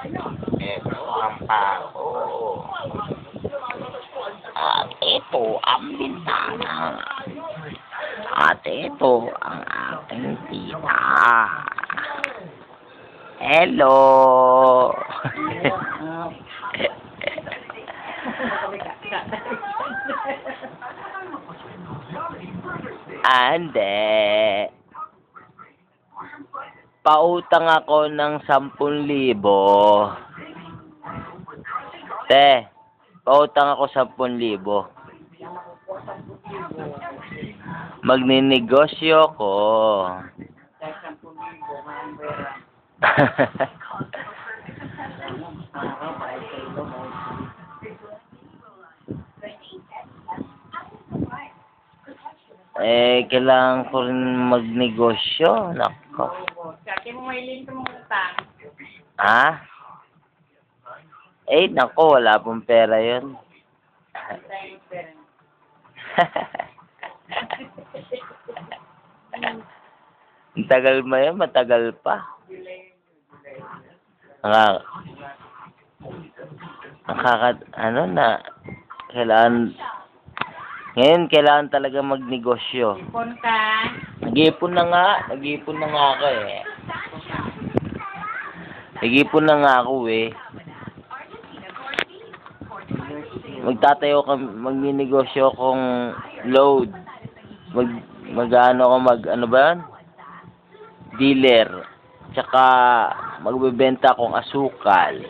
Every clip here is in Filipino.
Ito ang pako. At ito ang bintana. At ito ang aking tita. Hello! Ande. Pautang ako ng 10,000. Te, pautang ako 10,000. Magninegosyo ko. Kailangan ko rin magnegosyo. Nako. Kaya mo may link mong utang. Ha? Nako, wala pong pera yun. Ang tagal mo yun, matagal pa. Ngayon, kailangan talaga magnegosyo. Ipon ka. Nag-iipon na nga ako eh. Nag-iipon na nga ako eh. Magninegosyo akong load. Ano ba yan? Dealer. Tsaka, magbebenta akong asukal.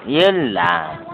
Yun lang.